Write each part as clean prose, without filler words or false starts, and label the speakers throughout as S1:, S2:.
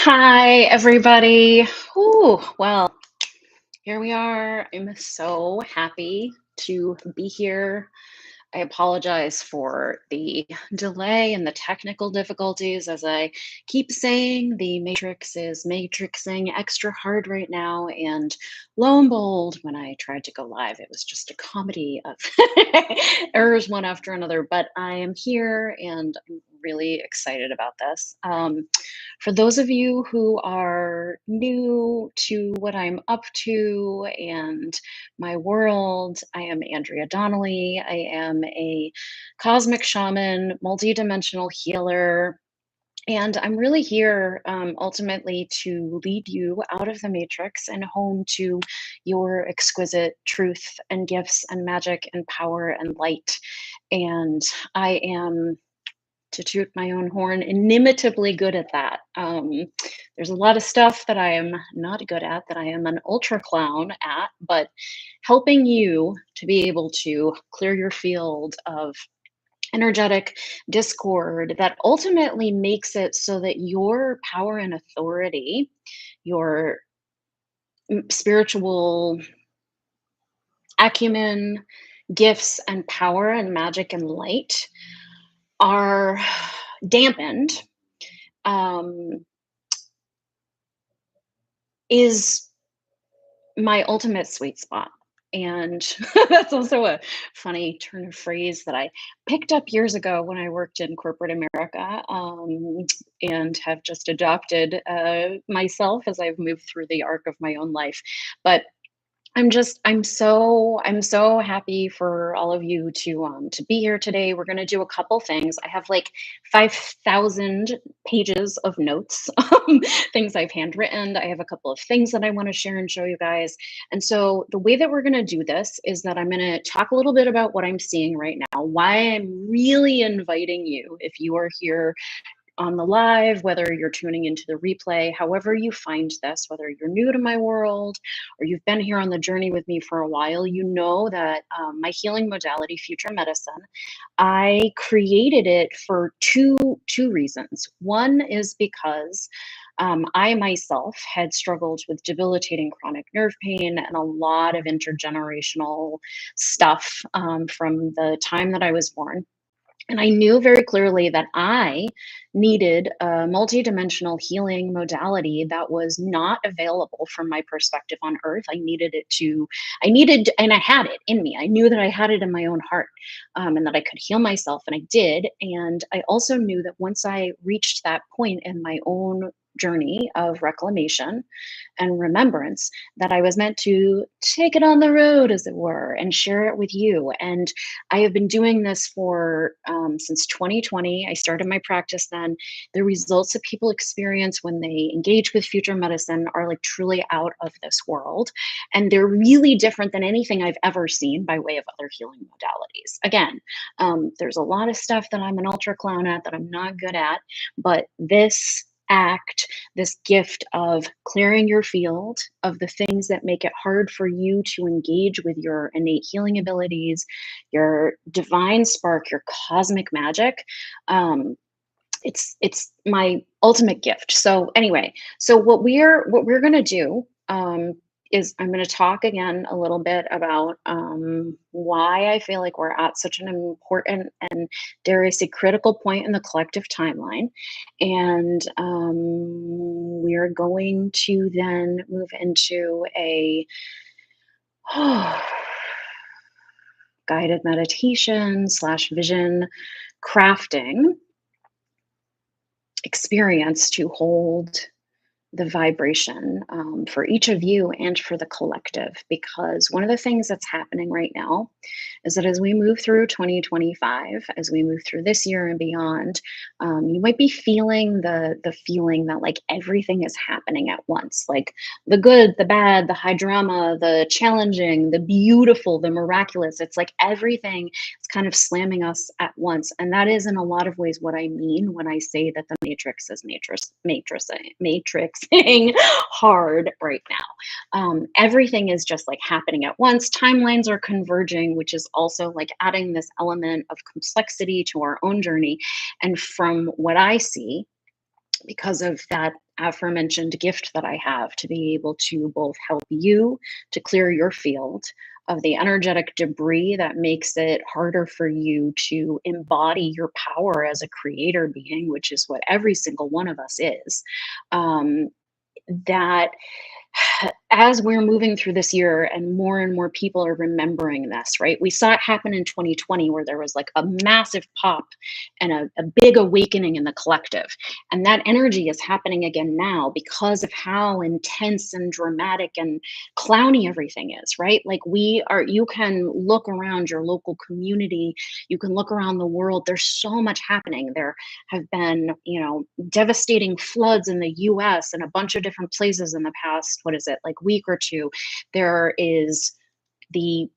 S1: Hi, everybody. Ooh, well, here we are. I'm so happy to be here. I apologize for the delay and the technical difficulties. As I keep saying, the Matrix is matrixing extra hard right now. And lo and behold, when I tried to go live, it was just a comedy of errors one after another. But I am here and I'm really excited about this. For those of you who are new to what I'm up to and my world, I am Andrea Donnelly. I am a cosmic shaman, multidimensional healer, and I'm really here ultimately to lead you out of the matrix and home to your exquisite truth and gifts and magic and power and light. And I am, to toot my own horn, inimitably good at that. There's a lot of stuff that I am not good at, that I am an ultra clown at, but helping you to be able to clear your field of energetic discord that ultimately makes it so that your power and authority, your spiritual acumen, gifts and power and magic and light are dampened, um, is my ultimate sweet spot. And that's also a funny turn of phrase that I picked up years ago when I worked in corporate America, and have just adopted myself as I've moved through the arc of my own life. But I'm so happy for all of you to be here today. We're gonna do a couple things. I have like 5,000 pages of notes, things I've handwritten. I have a couple of things that I want to share and show you guys. And so the way that we're gonna do this is that I'm gonna talk a little bit about what I'm seeing right now, why I'm really inviting you, if you are here on the live, whether you're tuning into the replay, however you find this, whether you're new to my world or you've been here on the journey with me for a while, you know that my healing modality, future medicine, I created it for two reasons. One is because I myself had struggled with debilitating chronic nerve pain and a lot of intergenerational stuff from the time that I was born. And I knew very clearly that I needed a multidimensional healing modality that was not available from my perspective on earth. And I had it in me. I knew that I had it in my own heart, and that I could heal myself, and I did. And I also knew that once I reached that point in my own journey of reclamation and remembrance, that I was meant to take it on the road, as it were, and share it with you. And I have been doing this for since 2020. I started my practice then. The results that people experience when they engage with future medicine are like truly out of this world. And they're really different than anything I've ever seen by way of other healing modalities. Again, there's a lot of stuff that I'm an ultra clown at that I'm not good at, but this act, this gift of clearing your field of the things that make it hard for you to engage with your innate healing abilities, your divine spark, your cosmic magic. Um, it's my ultimate gift. So anyway, so what we're gonna do is I'm gonna talk again a little bit about why I feel like we're at such an important and, dare I say, critical point in the collective timeline, and we are going to then move into a guided meditation slash vision crafting experience to hold the vibration for each of you and for the collective. Because one of the things that's happening right now is that as we move through 2025, as we move through this year and beyond, you might be feeling the feeling that like everything is happening at once, like the good, the bad, the high drama, the challenging, the beautiful, the miraculous. It's like everything is kind of slamming us at once, and that is in a lot of ways what I mean when I say that the matrix is matrixing hard right now. Everything is just like happening at once. Timelines are converging, which is also like adding this element of complexity to our own journey. And from what I see, because of that aforementioned gift that I have to be able to both help you to clear your field of the energetic debris that makes it harder for you to embody your power as a creator being, which is what every single one of us is. Um, that as we're moving through this year and more people are remembering this, right? We saw it happen in 2020 where there was like a massive pop and a big awakening in the collective. And that energy is happening again now because of how intense and dramatic and clowny everything is, right? Like you can look around your local community, you can look around the world. There's so much happening. There have been, devastating floods in the US and a bunch of different places in the past, what is it, like week or two. There is the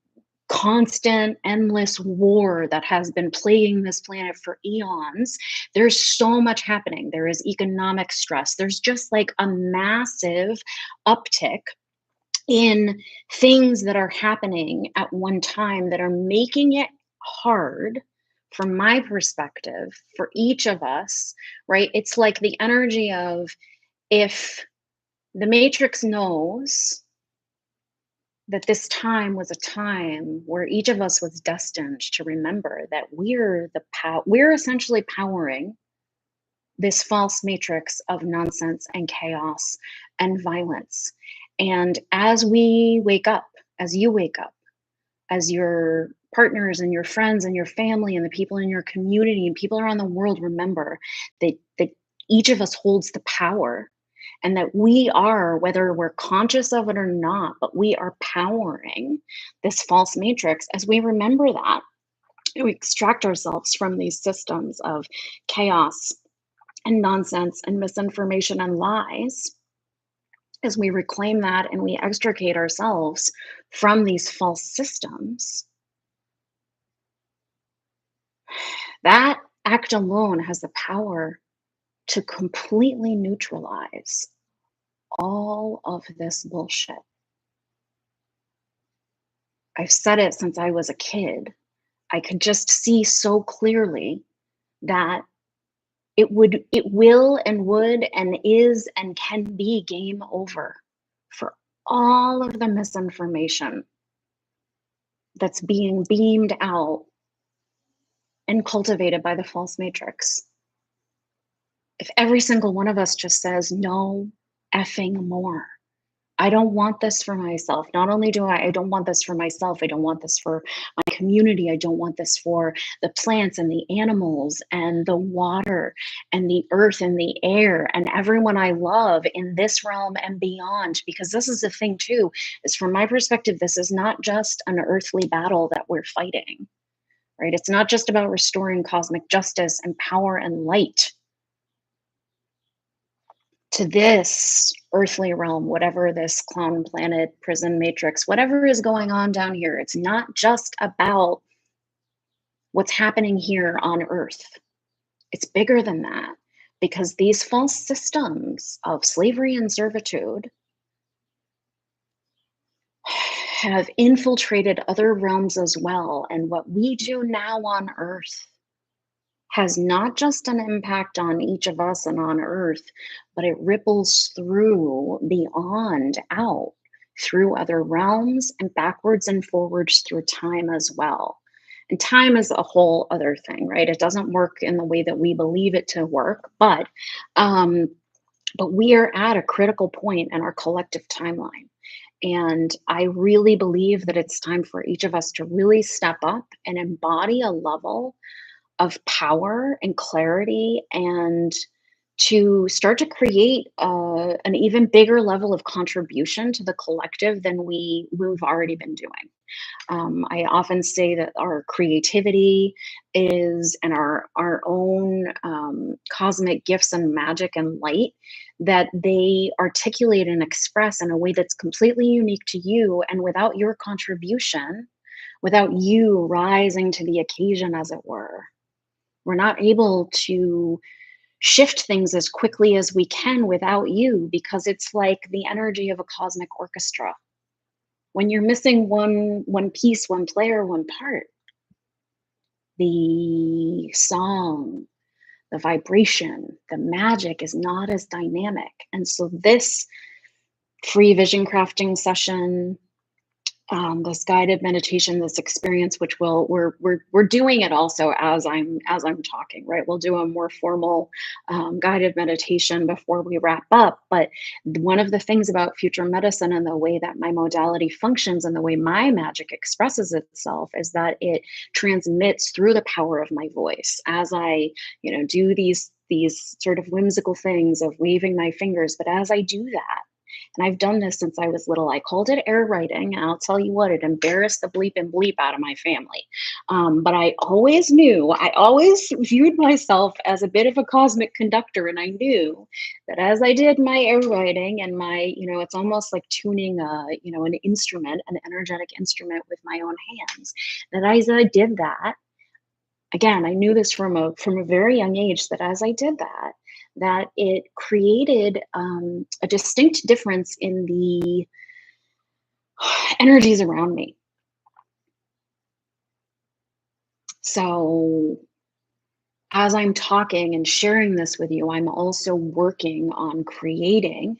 S1: constant, endless war that has been plaguing this planet for eons. There's so much happening. There is economic stress. There's just like a massive uptick in things that are happening at one time that are making it hard from my perspective for each of us, right? It's like the energy of, if the matrix knows that this time was a time where each of us was destined to remember that we're essentially powering this false matrix of nonsense and chaos and violence. And as we wake up, as you wake up, as your partners and your friends and your family and the people in your community and people around the world remember that each of us holds the power, and that we are, whether we're conscious of it or not, but we are powering this false matrix. As we remember that, we extract ourselves from these systems of chaos and nonsense and misinformation and lies, as we reclaim that and we extricate ourselves from these false systems, that act alone has the power to completely neutralize all of this bullshit. I've said it since I was a kid. I could just see so clearly that it will and would and is and can be game over for all of the misinformation that's being beamed out and cultivated by the false matrix. If every single one of us just says no effing more. I don't want this for myself. Not only do I don't want this for myself, I don't want this for my community. I don't want this for the plants and the animals and the water and the earth and the air and everyone I love in this realm and beyond. Because this is the thing too, is from my perspective, this is not just an earthly battle that we're fighting, right? It's not just about restoring cosmic justice and power and light to this earthly realm, whatever this clown planet, prison matrix, whatever is going on down here. It's not just about what's happening here on earth. It's bigger than that, because these false systems of slavery and servitude have infiltrated other realms as well. And what we do now on earth has not just an impact on each of us and on earth, but it ripples through beyond out through other realms and backwards and forwards through time as well. And time is a whole other thing, right? It doesn't work in the way that we believe it to work, but we are at a critical point in our collective timeline. And I really believe that it's time for each of us to really step up and embody a level of power and clarity, and to start to create an even bigger level of contribution to the collective than we've already been doing. I often say that our creativity is, and our own cosmic gifts and magic and light, that they articulate and express in a way that's completely unique to you. And without your contribution, without you rising to the occasion, as it were, we're not able to shift things as quickly as we can without you, because it's like the energy of a cosmic orchestra. When you're missing one piece, one player, one part, the song, the vibration, the magic is not as dynamic. And so this free vision crafting session, this guided meditation, this experience, which we're doing it also as I'm talking, right? We'll do a more formal guided meditation before we wrap up. But one of the things about future medicine and the way that my modality functions and the way my magic expresses itself is that it transmits through the power of my voice as I, do these sort of whimsical things of waving my fingers. But as I do that, and I've done this since I was little. I called it air writing, and I'll tell you what, it embarrassed the bleep and bleep out of my family. But I always viewed myself as a bit of a cosmic conductor, and I knew that as I did my air writing and it's almost like tuning an instrument, an energetic instrument with my own hands. That as I did that, again, I knew this from a very young age, that as I did that, that it created a distinct difference in the energies around me. So as I'm talking and sharing this with you, I'm also working on creating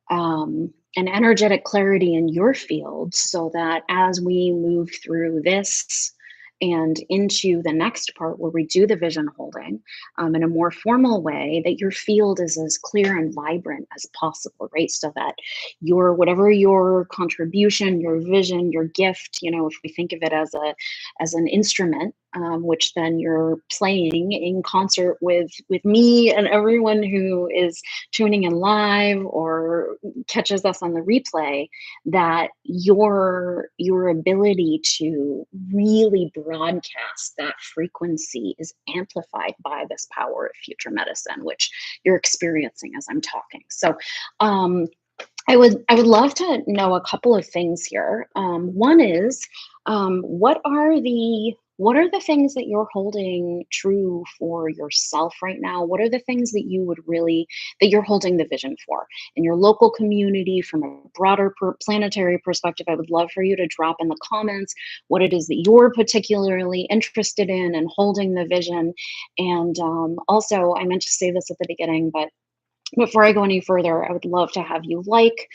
S1: an energetic clarity in your field so that as we move through this and into the next part where we do the vision holding in a more formal way, that your field is as clear and vibrant as possible, right? So that whatever your contribution, your vision, your gift, if we think of it as an instrument, which then you're playing in concert with me and everyone who is tuning in live or catches us on the replay, that your ability to really broadcast that frequency is amplified by this power of future medicine, which you're experiencing as I'm talking. So I would love to know a couple of things here. One is, what are the things that you're holding true for yourself right now? What are the things that you're holding the vision for in your local community from a broader planetary perspective? I would love for you to drop in the comments what it is that you're particularly interested in and holding the vision. And also, I meant to say this at the beginning, but before I go any further, I would love to have you like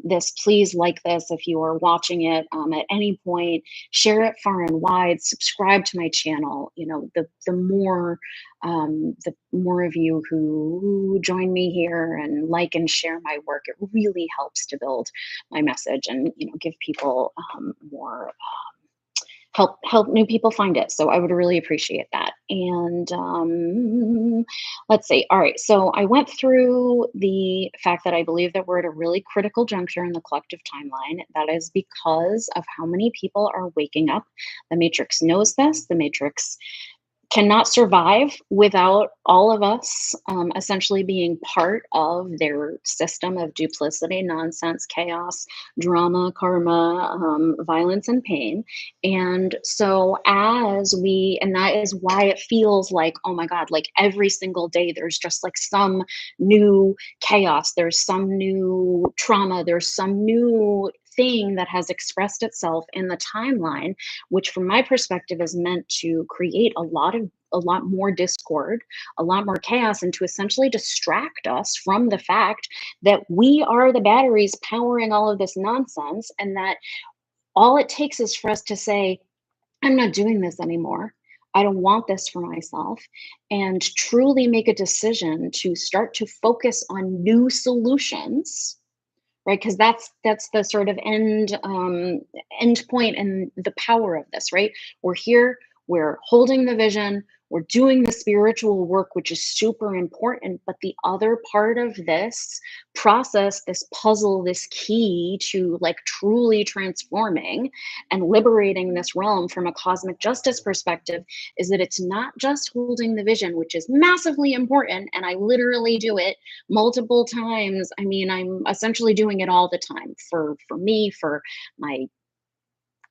S1: this. Please like this if you are watching it at any point. Share it far and wide. Subscribe to my channel. The more of you who join me here and like and share my work, it really helps to build my message and give people more. Help new people find it. So I would really appreciate that. And let's see. All right. So I went through the fact that I believe that we're at a really critical juncture in the collective timeline. That is because of how many people are waking up. The Matrix knows this. The Matrix cannot survive without all of us essentially being part of their system of duplicity, nonsense, chaos, drama, karma, violence, and pain. And so and that is why it feels like, oh my God, like every single day there's just like some new chaos, there's some new trauma, there's some new thing that has expressed itself in the timeline, which from my perspective is meant to create a lot more discord, a lot more chaos, and to essentially distract us from the fact that we are the batteries powering all of this nonsense, and that all it takes is for us to say, I'm not doing this anymore. I don't want this for myself, and truly make a decision to start to focus on new solutions, right? Because that's the sort of end point and the power of this, right? We're here, we're holding the vision, we're doing the spiritual work, which is super important. But the other part of this process, this puzzle, this key to like truly transforming and liberating this realm from a cosmic justice perspective, is that it's not just holding the vision, which is massively important. And I literally do it multiple times. I mean, I'm essentially doing it all the time for me, for my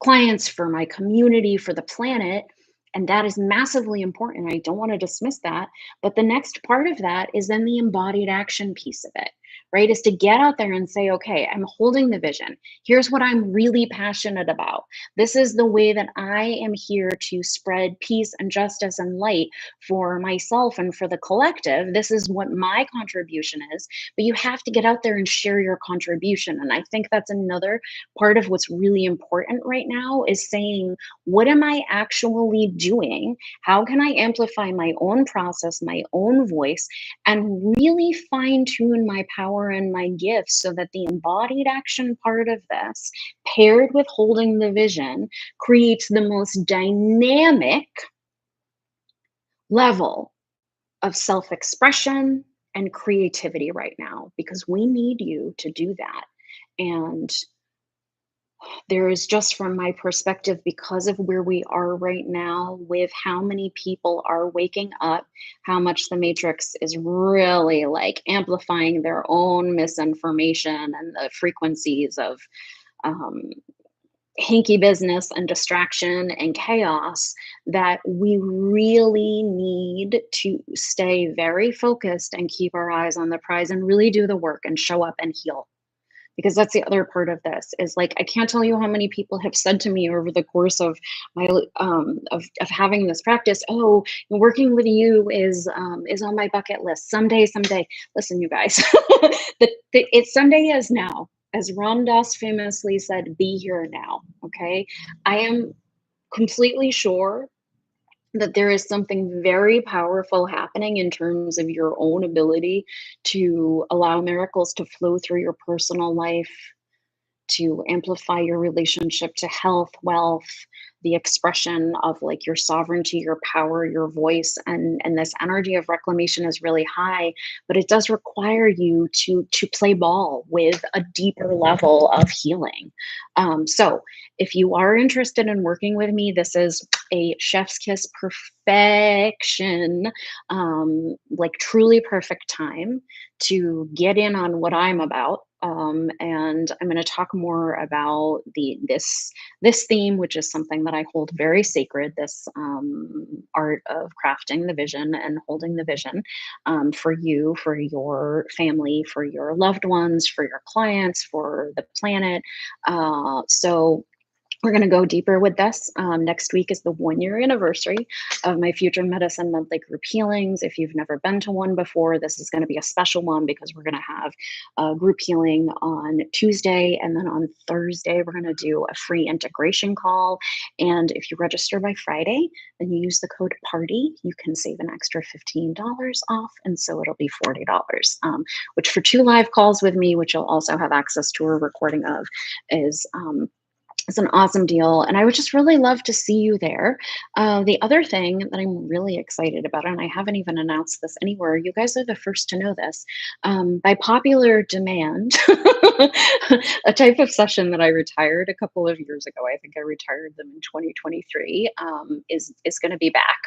S1: clients, for my community, for the planet. And that is massively important. I don't want to dismiss that. But the next part of that is then the embodied action piece of it, right? Is to get out there and say, okay, I'm holding the vision. Here's what I'm really passionate about. This is the way that I am here to spread peace and justice and light for myself and for the collective. This is what my contribution is. But you have to get out there and share your contribution. And I think that's another part of what's really important right now is saying, what am I actually doing? How can I amplify my own process, my own voice, and really fine tune my power and my gifts so that the embodied action part of this, paired with holding the vision, creates the most dynamic level of self expression and creativity right now because we need you to do that. And there is just from my perspective, because of where we are right now, with how many people are waking up, how much the Matrix is really like amplifying their own misinformation and the frequencies of um, hinky business and distraction and chaos, that we really need to stay very focused and keep our eyes on the prize and really do the work and show up and heal, because that's the other part of this is like I can't tell you how many people have said to me over the course of my of having this practice, oh, working with you is on my bucket list someday. Listen, you guys, it's someday is now, as Ram Dass famously said, be here now. Okay, I am completely sure that there is something very powerful happening in terms of your own ability to allow miracles to flow through your personal life, to amplify your relationship to health, wealth, the expression of like your sovereignty, your power, your voice, and this energy of reclamation is really high, but it does require you to play ball with a deeper level of healing. So if you are interested in working with me, this is a chef's kiss perfection, like truly perfect time to get in on what I'm about. And I'm going to talk more about this theme, which is something that I hold very sacred. This art of crafting the vision and holding the vision for you, for your family, for your loved ones, for your clients, for the planet. So we're going to go deeper with this. Next week is the 1 year anniversary of my Future Medicine monthly group healings. If you've never been to one before, this is going to be a special one because we're going to have a group healing on Tuesday. And then on Thursday, we're going to do a free integration call. And if you register by Friday, then you use the code PARTY, you can save an extra $15 off. And so it'll be $40, which for 2 live calls with me, which you'll also have access to a recording of, is it's an awesome deal, and I would just really love to see you there. The other thing that I'm really excited about, and I haven't even announced this anywhere, you guys are the first to know this. By popular demand, a type of session that I retired a couple of years ago, I think I retired them in 2023, is going to be back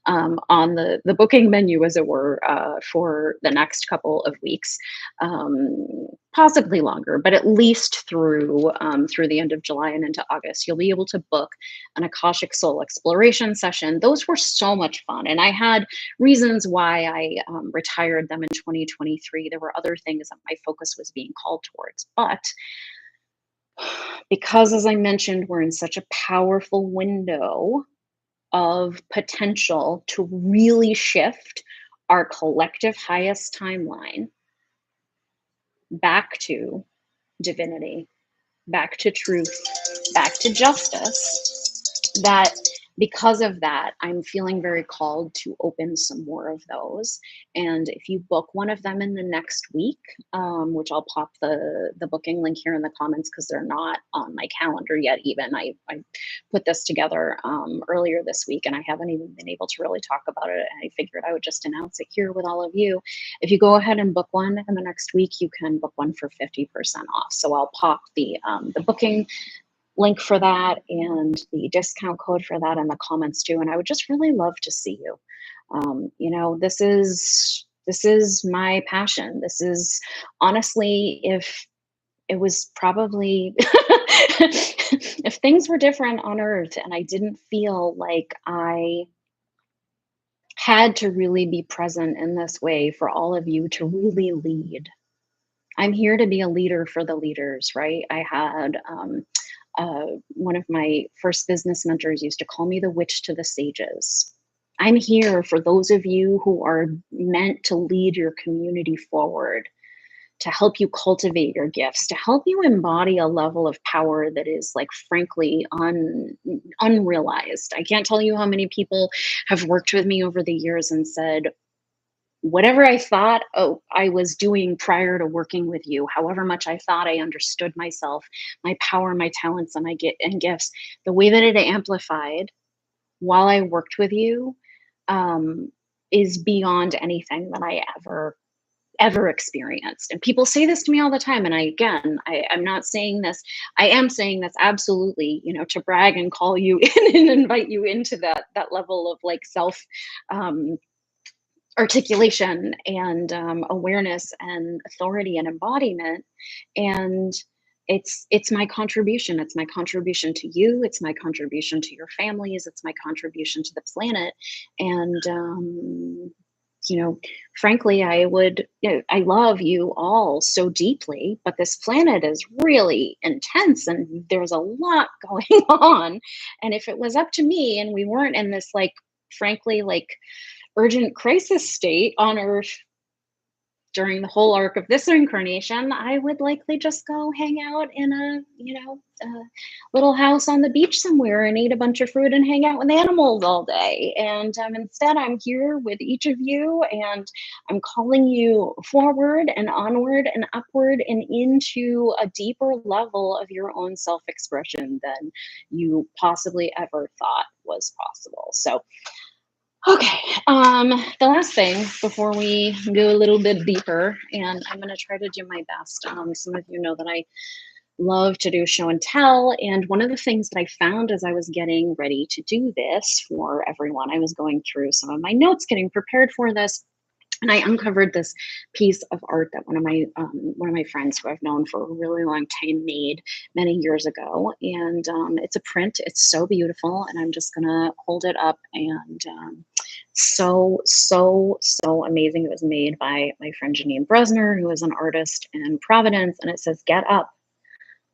S1: on the booking menu, as it were, for the next couple of weeks. Possibly longer, but at least through the end of July and into August, you'll be able to book an Akashic Soul exploration session. Those were so much fun, and I had reasons why I retired them in 2023. There were other things that my focus was being called towards, but because, as I mentioned, we're in such a powerful window of potential to really shift our collective highest timeline back to divinity, back to truth, back to justice, that because of that, I'm feeling very called to open some more of those. And if you book one of them in the next week, which I'll pop the booking link here in the comments because they're not on my calendar yet. Even I put this together earlier this week, and I haven't even been able to really talk about it. And I figured I would just announce it here with all of you. If you go ahead and book one in the next week, you can book one for 50% off. So I'll pop the booking link for that and the discount code for that in the comments too. And I would just really love to see you. This is my passion. This is honestly, if it was probably if things were different on Earth and I didn't feel like I had to really be present in this way for all of you to really lead, I'm here to be a leader for the leaders, right? I had one of my first business mentors used to call me the witch to the sages. I'm here for those of you who are meant to lead your community forward, to help you cultivate your gifts, to help you embody a level of power that is like frankly unrealized. I can't tell you how many people have worked with me over the years and said, whatever I thought, oh, I was doing prior to working with you, however much I thought I understood myself, my power, my talents, and and gifts, the way that it amplified while I worked with you, um, is beyond anything that I ever experienced. And people say this to me all the time. And I'm not saying this, I am saying this absolutely, to brag and call you in and invite you into that level of like self um, articulation and awareness and authority and embodiment. And it's my contribution. It's my contribution to you. It's my contribution to your families. It's my contribution to the planet. And you know, frankly, I love you all so deeply, but this planet is really intense and there's a lot going on. And if it was up to me and we weren't in this, like, frankly, like, urgent crisis state on Earth during the whole arc of this incarnation, I would likely just go hang out in a little house on the beach somewhere and eat a bunch of fruit and hang out with animals all day. And instead, I'm here with each of you, and I'm calling you forward and onward and upward and into a deeper level of your own self-expression than you possibly ever thought was possible. So okay. The last thing before we go a little bit deeper, and I'm going to try to do my best. Some of you know that I love to do show and tell. And one of the things that I found as I was getting ready to do this for everyone, I was going through some of my notes, getting prepared for this, and I uncovered this piece of art that one of my friends who I've known for a really long time made many years ago, and it's a print. It's so beautiful, and I'm just gonna hold it up, and so amazing. It was made by my friend Janine Bresner, who is an artist in Providence, and it says, "Get up.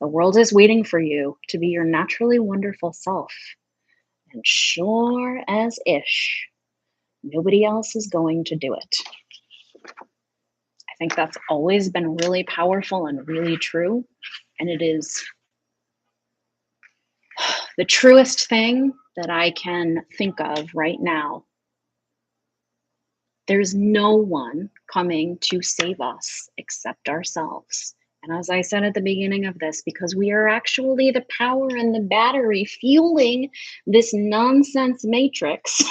S1: The world is waiting for you to be your naturally wonderful self, and sure as ish, nobody else is going to do it." I think that's always been really powerful and really true. And it is the truest thing that I can think of right now. There's no one coming to save us except ourselves. And as I said at the beginning of this, because we are actually the power and the battery fueling this nonsense matrix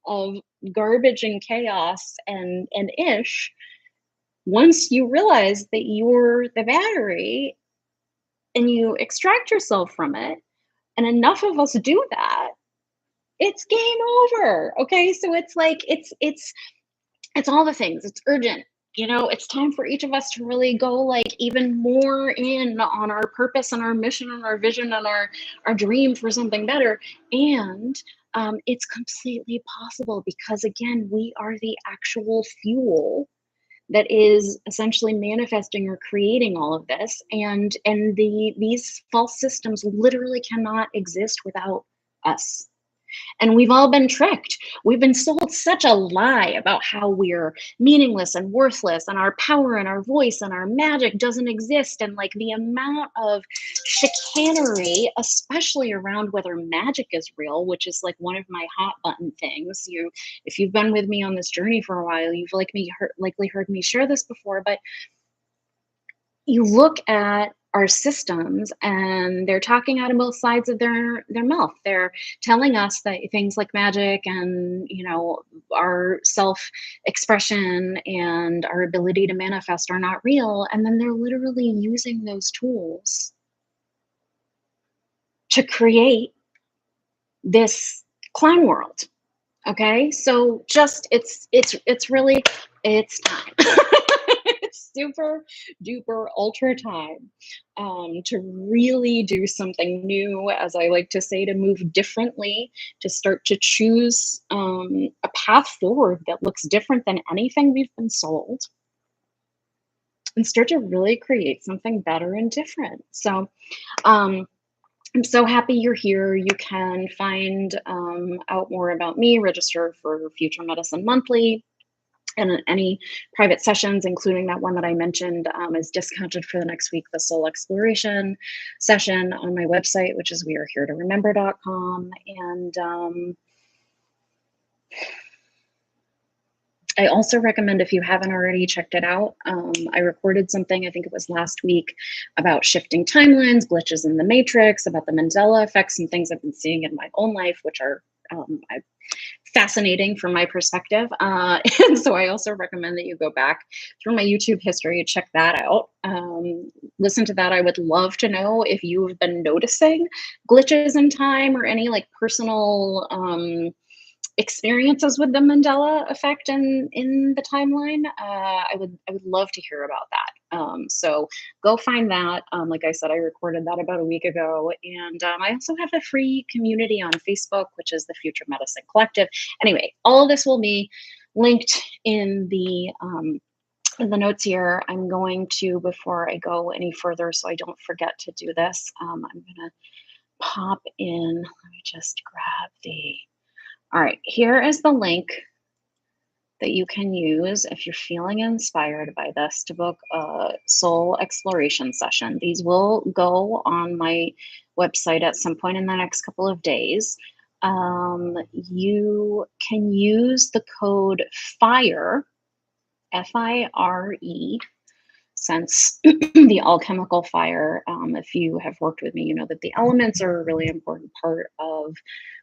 S1: of garbage and chaos and ish, once you realize that you're the battery and you extract yourself from it, and enough of us do that, it's game over. Okay, so it's like it's all the things. It's urgent. It's time for each of us to really go like even more in on our purpose and our mission and our vision and our dream for something better. And it's completely possible because again, we are the actual fuel that is essentially manifesting or creating all of this, and these false systems literally cannot exist without us. And we've all been tricked. We've been sold such a lie about how we're meaningless and worthless and our power and our voice and our magic doesn't exist. And like the amount of chicanery, especially around whether magic is real, which is like one of my hot button things. If you've been with me on this journey for a while, you've likely heard me share this before, but you look at our systems and they're talking out of both sides of their mouth. They're telling us that things like magic and our self expression and our ability to manifest are not real, and then they're literally using those tools to create this clown world. Okay, so just it's really, it's time. It's super duper ultra time to really do something new, as I like to say, to move differently, to start to choose a path forward that looks different than anything we've been sold. and start to really create something better and different. So, um, I'm so happy you're here. You can find out more about me, register for Future Medicine Monthly, and any private sessions, including that one that I mentioned, is discounted for the next week, the Soul Exploration session on my website, which is weareheretoremember.com. And I also recommend, if you haven't already checked it out, I recorded something, I think it was last week, about shifting timelines, glitches in the matrix, about the Mandela effect, some things I've been seeing in my own life, which are fascinating from my perspective. And so I also recommend that you go back through my YouTube history, check that out. Listen to that. I would love to know if you've been noticing glitches in time or any like personal experiences with the Mandela effect in the timeline. I would love to hear about that. So go find that. Like I said, I recorded that about a week ago, and I also have a free community on Facebook, which is the Future Medicine Collective. Anyway, all of this will be linked in the notes here. I'm going to, before I go any further, so I don't forget to do this, I'm gonna pop in. Let me just grab the. All right, here is the link that you can use if you're feeling inspired by this to book a soul exploration session. These will go on my website at some point in the next couple of days. You can use the code FIRE, FIRE, since the alchemical fire. If you have worked with me, you know that the elements are a really important part of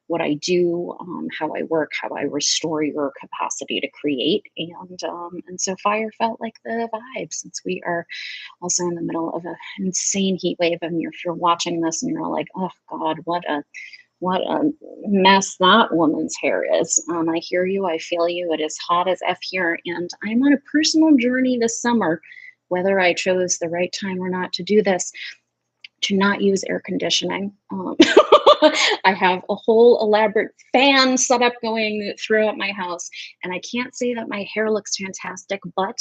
S1: what I do, how I work, how I restore your capacity to create, and so fire felt like the vibe, since we are also in the middle of an insane heat wave. And if you're watching this and you're like, oh God, what a mess that woman's hair is. I hear you, I feel you. It is hot as F here, and I'm on a personal journey this summer, whether I chose the right time or not to do this, to not use air conditioning. I have a whole elaborate fan setup going throughout my house, and I can't say that my hair looks fantastic, but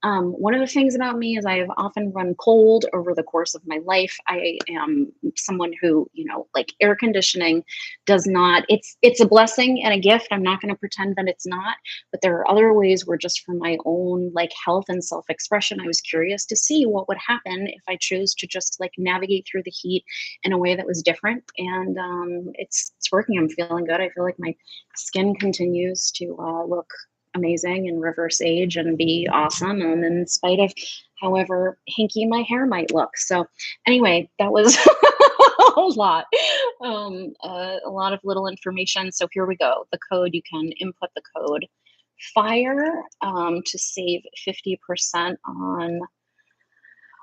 S1: one of the things about me is I have often run cold over the course of my life. I am someone who, like, air conditioning does not, it's a blessing and a gift. I'm not going to pretend that it's not, but there are other ways where, just for my own like health and self-expression, I was curious to see what would happen if I chose to just like navigate through the heat in a way that was different. And it's working. I'm feeling good. I feel like my skin continues to look amazing and reverse age and be awesome, and in spite of however hinky my hair might look. So anyway, that was a lot of little information. So here we go. The code, you can input the code FIRE to save 50% on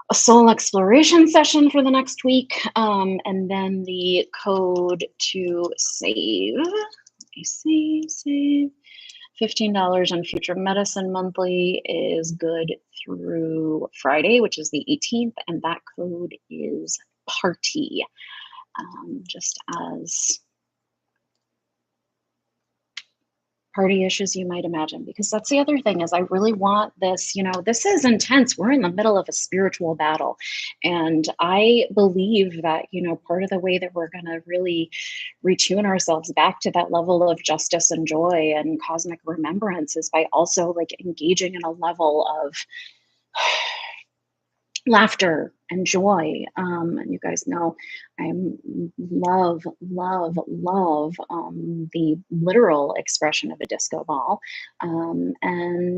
S1: a soul exploration session for the next week. And then the code to save, save $15 on Future Medicine Monthly is good through Friday, which is the 18th, and that code is PARTY, just as party-ish as you might imagine, because that's the other thing, is I really want this, this is intense. We're in the middle of a spiritual battle. And I believe that, part of the way that we're going to really retune ourselves back to that level of justice and joy and cosmic remembrance is by also like engaging in a level of laughter and joy. And you guys know I love the literal expression of a disco ball. And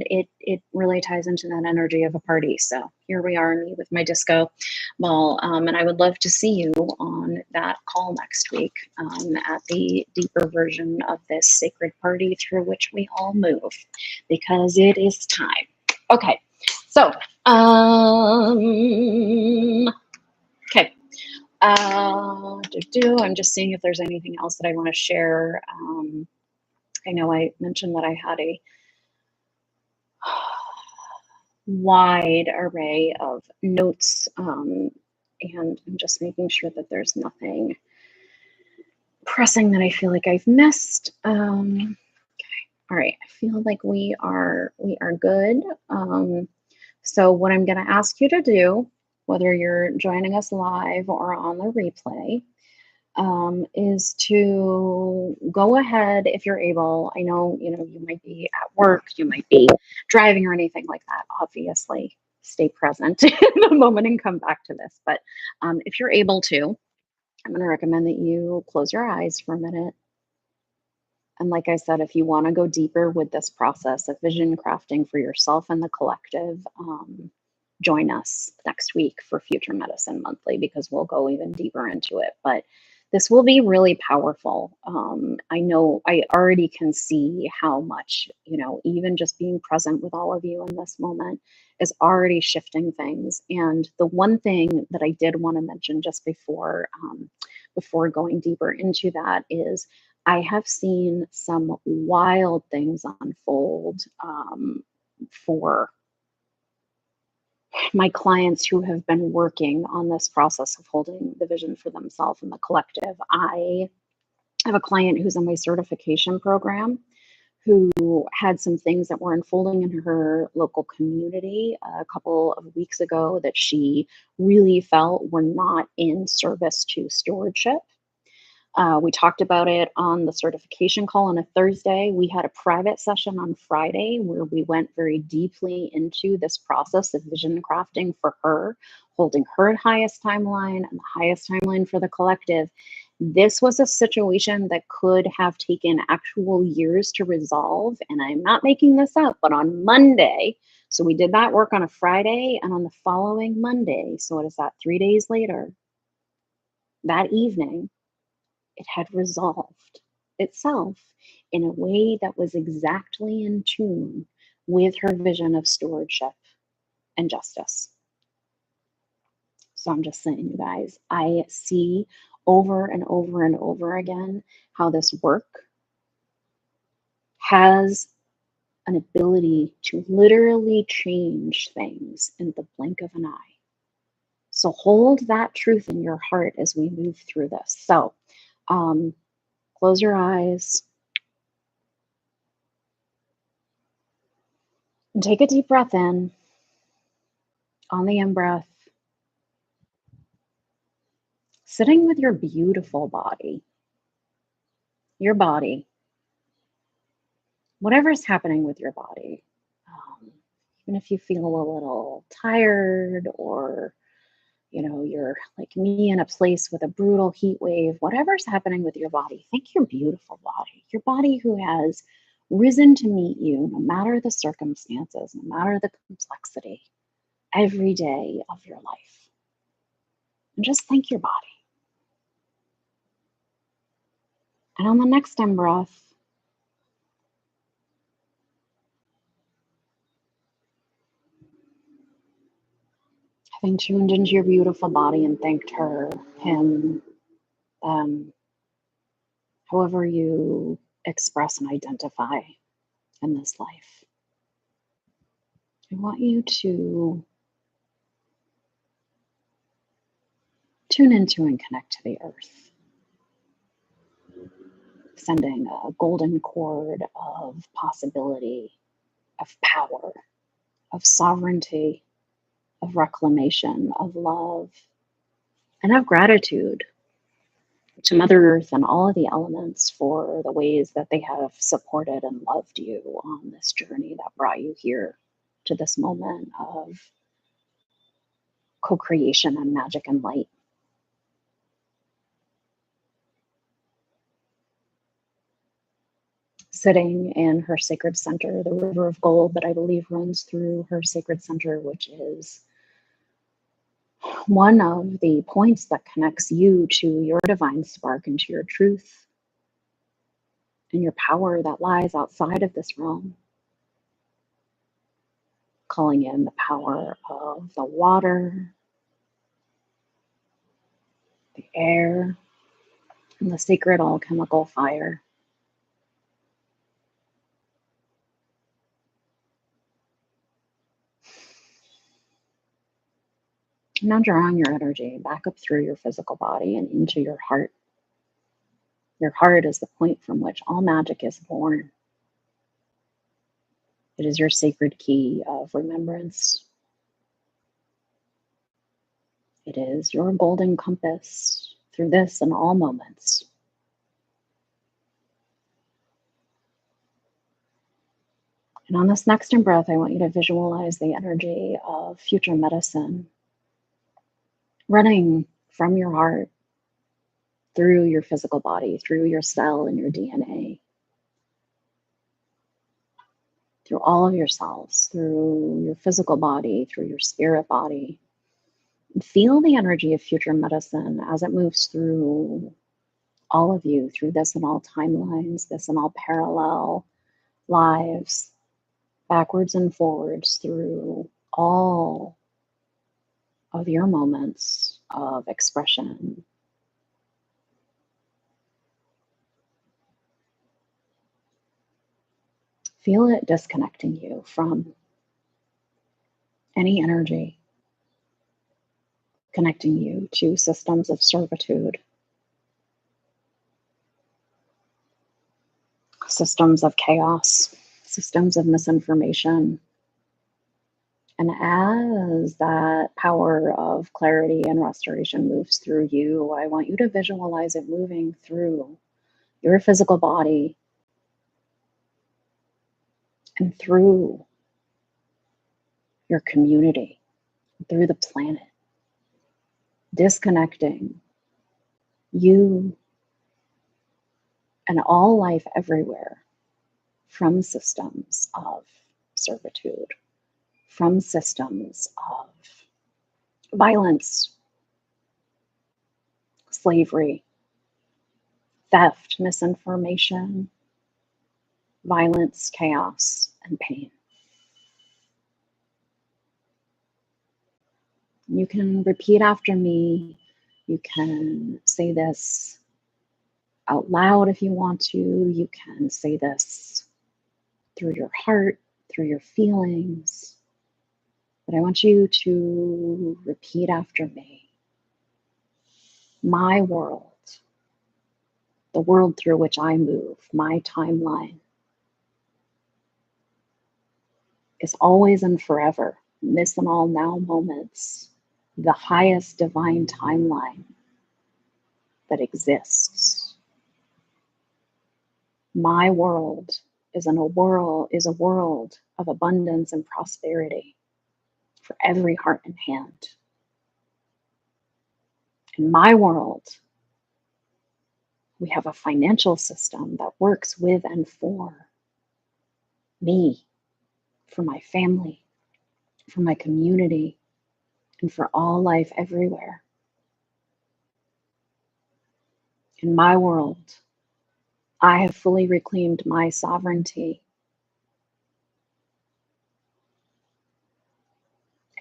S1: it really ties into that energy of a party. So here we are, me with my disco ball. And I would love to see you on that call next week, at the deeper version of this sacred party through which we all move, because it is time. Okay. So, okay. I'm just seeing if there's anything else that I want to share. I know I mentioned that I had a wide array of notes, and I'm just making sure that there's nothing pressing that I feel like I've missed. Okay. All right. I feel like we are good. So, what I'm going to ask you to do, whether you're joining us live or on the replay, is to go ahead if you're able. I know, you might be at work, you might be driving or anything like that. Obviously, stay present in the moment and come back to this. But if you're able to, I'm going to recommend that you close your eyes for a minute. And like I said, if you want to go deeper with this process of vision crafting for yourself and the collective, join us next week for Future Medicine Monthly because we'll go even deeper into it. But this will be really powerful. I know I already can see how much, even just being present with all of you in this moment is already shifting things. And the one thing that I did want to mention just before going deeper into that is I have seen some wild things unfold for my clients who have been working on this process of holding the vision for themselves and the collective. I have a client who's in my certification program who had some things that were unfolding in her local community a couple of weeks ago that she really felt were not in service to stewardship. We talked about it on the certification call on a Thursday. We had a private session on Friday where we went very deeply into this process of vision crafting for her, holding her highest timeline and the highest timeline for the collective. This was a situation that could have taken actual years to resolve. And I'm not making this up, but on Monday, so we did that work on a Friday, and on the following Monday, so what is that, 3 days later, that evening, it had resolved itself in a way that was exactly in tune with her vision of stewardship and justice. So I'm just saying, you guys, I see over and over and over again how this work has an ability to literally change things in the blink of an eye. So hold that truth in your heart as we move through this. So close your eyes. And take a deep breath in. On the in breath, sitting with your beautiful body, your body, whatever's happening with your body, even if you feel a little tired or you're like me in a place with a brutal heat wave, whatever's happening with your body, think your beautiful body, your body who has risen to meet you no matter the circumstances, no matter the complexity, every day of your life. And just thank your body. And on the next in breath, having tuned into your beautiful body and thanked her, him, however you express and identify in this life. I want you to tune into and connect to the earth, sending a golden cord of possibility, of power, of sovereignty, of reclamation, of love, and of gratitude to Mother Earth and all of the elements for the ways that they have supported and loved you on this journey that brought you here to this moment of co-creation and magic and light. Sitting in her sacred center, the river of gold that I believe runs through her sacred center, which is one of the points that connects you to your divine spark and to your truth and your power that lies outside of this realm. Calling in the power of the water, the air, and the sacred alchemical fire. Now drawing your energy back up through your physical body and into your heart. Your heart is the point from which all magic is born. It is your sacred key of remembrance, It is your golden compass through this and all moments. And on this next in breath, I want you to visualize the energy of future medicine running from your heart through your physical body, through your cell and your DNA, through all of your cells, through your physical body, through your spirit body. And feel the energy of future medicine as it moves through all of you, through this and all timelines, this and all parallel lives, backwards and forwards, through all of your moments of expression. Feel it disconnecting you from any energy, connecting you to systems of servitude, systems of chaos, systems of misinformation. And as that power of clarity and restoration moves through you, I want you to visualize it moving through your physical body and through your community, through the planet, disconnecting you and all life everywhere from systems of servitude, from systems of violence, slavery, theft, misinformation, violence, chaos, and pain. You can repeat after me. You can say this out loud if you want to. You can say this through your heart, through your feelings. But I want you to repeat after me. My world, the world through which I move, my timeline, is always and forever, in this and all now moments, the highest divine timeline that exists. My world is a world of abundance and prosperity for every heart and hand. In my world, we have a financial system that works with and for me, for my family, for my community, and for all life everywhere. In my world, I have fully reclaimed my sovereignty,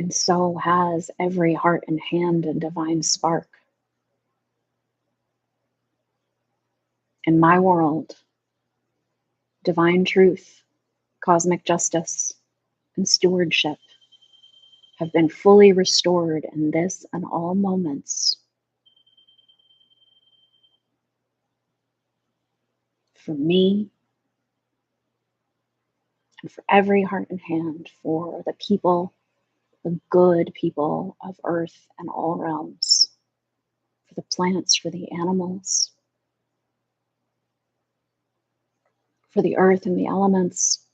S1: and so has every heart and hand and divine spark. In my world, divine truth, cosmic justice, and stewardship have been fully restored in this and all moments for me and for every heart and hand, for the people, the good people of earth and all realms, for the plants, for the animals, for the earth and the elements,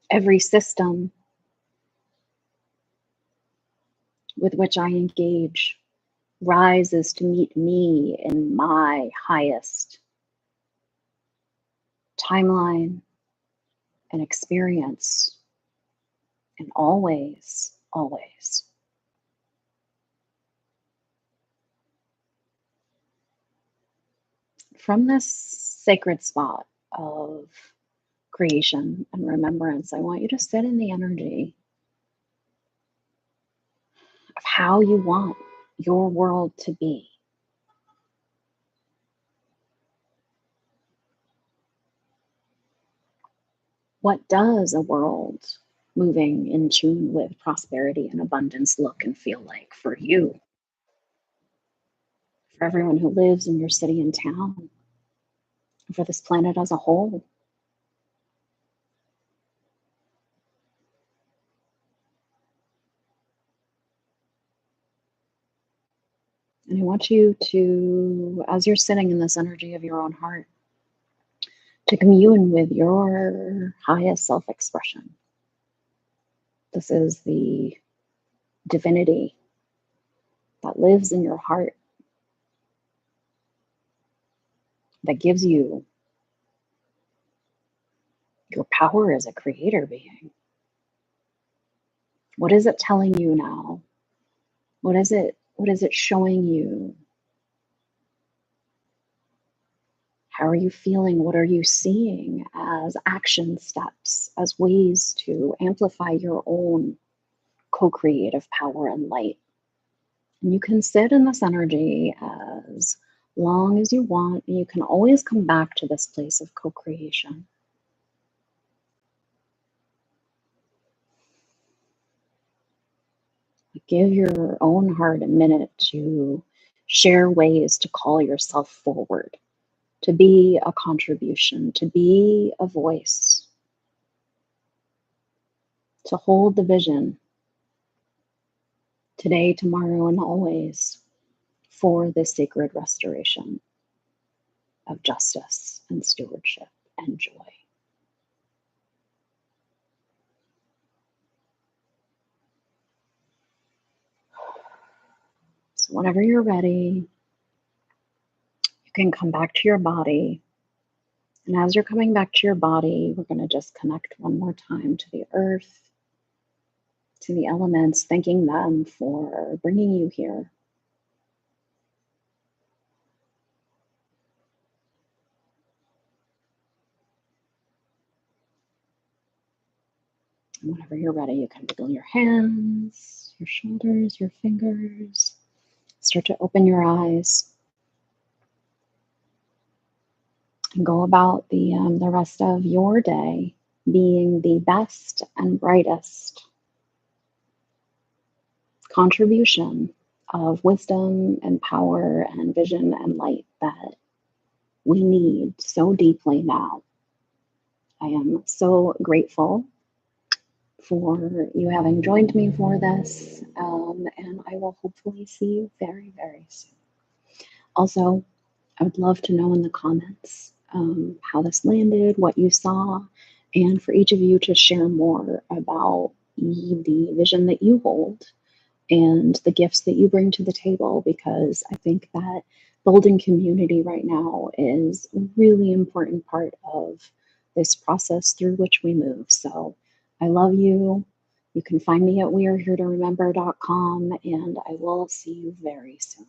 S1: every system with which I engage rises to meet me in my highest timeline and experience, and always, always. From this sacred spot of creation and remembrance, I want you to sit in the energy of how you want your world to be. What does a world moving in tune with prosperity and abundance look and feel like for you, for everyone who lives in your city and town, for this planet as a whole? And I want you to, as you're sitting in this energy of your own heart, to commune with your highest self expression. This is the divinity that lives in your heart, that gives you your power as a creator being. What is it telling you now? What is it showing you? How are you feeling? What are you seeing as action steps, as ways to amplify your own co-creative power and light? And you can sit in this energy as long as you want, and you can always come back to this place of co-creation. Give your own heart a minute to share ways to call yourself forward, to be a contribution, to be a voice, to hold the vision today, tomorrow, and always for the sacred restoration of justice and stewardship and joy. So, whenever you're ready, you can come back to your body. And as you're coming back to your body, we're going to just connect one more time to the earth, to the elements, thanking them for bringing you here. And whenever you're ready, you can wiggle your hands, your shoulders, your fingers. Start to open your eyes and go about the rest of your day being the best and brightest contribution of wisdom and power and vision and light that we need so deeply now. I am so grateful for you having joined me for this, and I will hopefully see you very, very soon. Also, I would love to know in the comments how this landed, what you saw, and for each of you to share more about the vision that you hold and the gifts that you bring to the table, because I think that building community right now is a really important part of this process through which we move. So I love you. You can find me at weareheretoRemember.com, and I will see you very soon.